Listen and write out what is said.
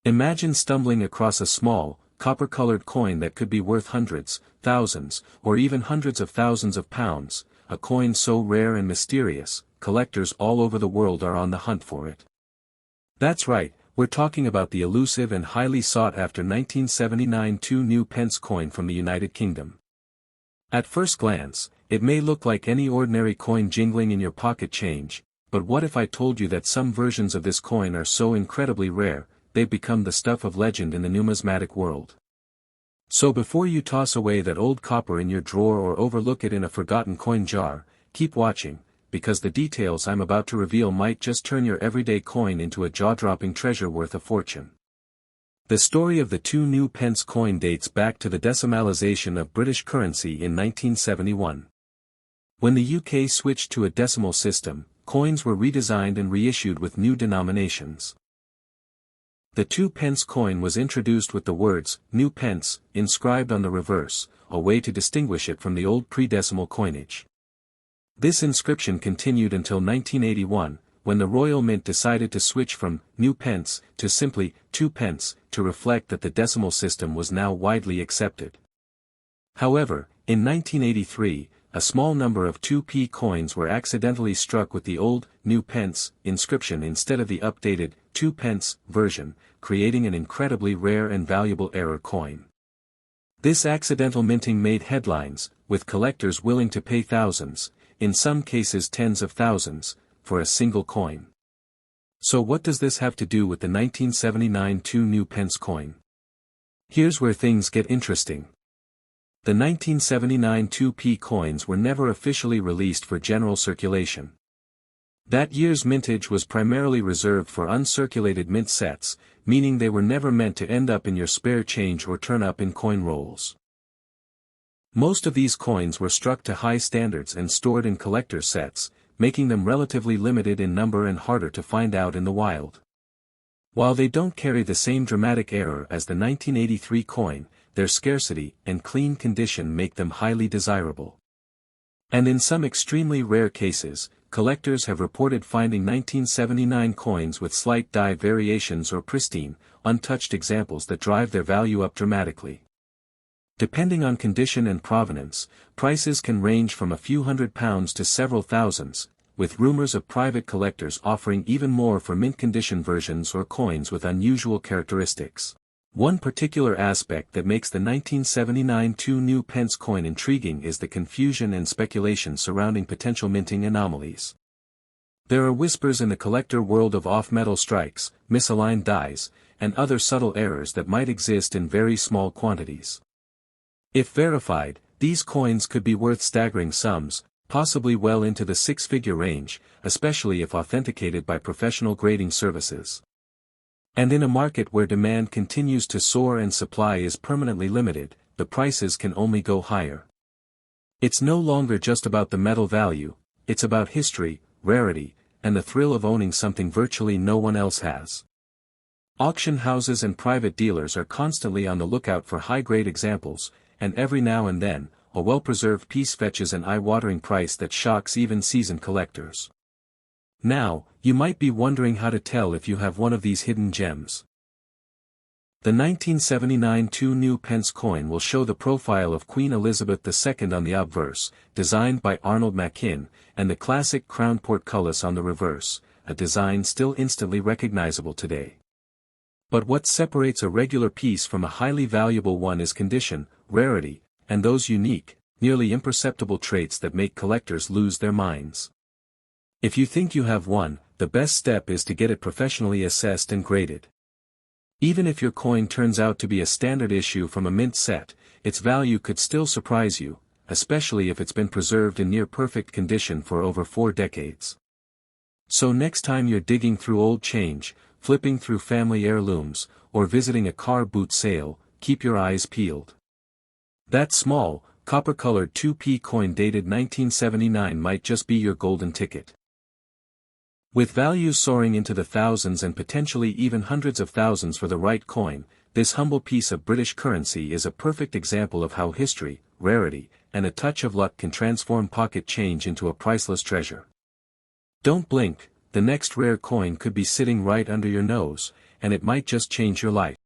Imagine stumbling across a small, copper-colored coin that could be worth hundreds, thousands, or even hundreds of thousands of pounds, a coin so rare and mysterious, collectors all over the world are on the hunt for it. That's right, we're talking about the elusive and highly sought-after 1979 2 Pence coin from the United Kingdom. At first glance, it may look like any ordinary coin jingling in your pocket change, but what if I told you that some versions of this coin are so incredibly rare, they've become the stuff of legend in the numismatic world? So before you toss away that old copper in your drawer or overlook it in a forgotten coin jar, keep watching, because the details I'm about to reveal might just turn your everyday coin into a jaw-dropping treasure worth a fortune. The story of the 2 Pence coin dates back to the decimalisation of British currency in 1971. When the UK switched to a decimal system, coins were redesigned and reissued with new denominations. The 2 Pence coin was introduced with the words, "New Pence," inscribed on the reverse, a way to distinguish it from the old pre-decimal coinage. This inscription continued until 1981, when the Royal Mint decided to switch from "New Pence" to simply 2 Pence, to reflect that the decimal system was now widely accepted. However, in 1983, a small number of 2p coins were accidentally struck with the old, "New Pence" inscription instead of the updated, 2 Pence version, creating an incredibly rare and valuable error coin. This accidental minting made headlines, with collectors willing to pay thousands, in some cases tens of thousands, for a single coin. So what does this have to do with the 1979 2 Pence coin? Here's where things get interesting. The 1979 2p coins were never officially released for general circulation. That year's mintage was primarily reserved for uncirculated mint sets, meaning they were never meant to end up in your spare change or turn up in coin rolls. Most of these coins were struck to high standards and stored in collector sets, making them relatively limited in number and harder to find out in the wild. While they don't carry the same dramatic error as the 1983 coin, their scarcity and clean condition make them highly desirable. And in some extremely rare cases, collectors have reported finding 1979 coins with slight die variations or pristine, untouched examples that drive their value up dramatically. Depending on condition and provenance, prices can range from a few £100s to several thousands, with rumors of private collectors offering even more for mint-condition versions or coins with unusual characteristics. One particular aspect that makes the 1979 2 Pence coin intriguing is the confusion and speculation surrounding potential minting anomalies. There are whispers in the collector world of off-metal strikes, misaligned dies, and other subtle errors that might exist in very small quantities. If verified, these coins could be worth staggering sums, possibly well into the six-figure range, especially if authenticated by professional grading services. And in a market where demand continues to soar and supply is permanently limited, the prices can only go higher. It's no longer just about the metal value, it's about history, rarity, and the thrill of owning something virtually no one else has. Auction houses and private dealers are constantly on the lookout for high-grade examples, and every now and then, a well-preserved piece fetches an eye-watering price that shocks even seasoned collectors. Now, you might be wondering how to tell if you have one of these hidden gems. The 1979 2 Pence coin will show the profile of Queen Elizabeth II on the obverse, designed by Arnold Machin, and the classic crown portcullis on the reverse, a design still instantly recognizable today. But what separates a regular piece from a highly valuable one is condition, rarity, and those unique, nearly imperceptible traits that make collectors lose their minds. If you think you have one, the best step is to get it professionally assessed and graded. Even if your coin turns out to be a standard issue from a mint set, its value could still surprise you, especially if it's been preserved in near-perfect condition for over 4 decades. So next time you're digging through old change, flipping through family heirlooms, or visiting a car boot sale, keep your eyes peeled. That small, copper-colored 2p coin dated 1979 might just be your golden ticket. With values soaring into the thousands and potentially even hundreds of thousands for the right coin, this humble piece of British currency is a perfect example of how history, rarity, and a touch of luck can transform pocket change into a priceless treasure. Don't blink, the next rare coin could be sitting right under your nose, and it might just change your life.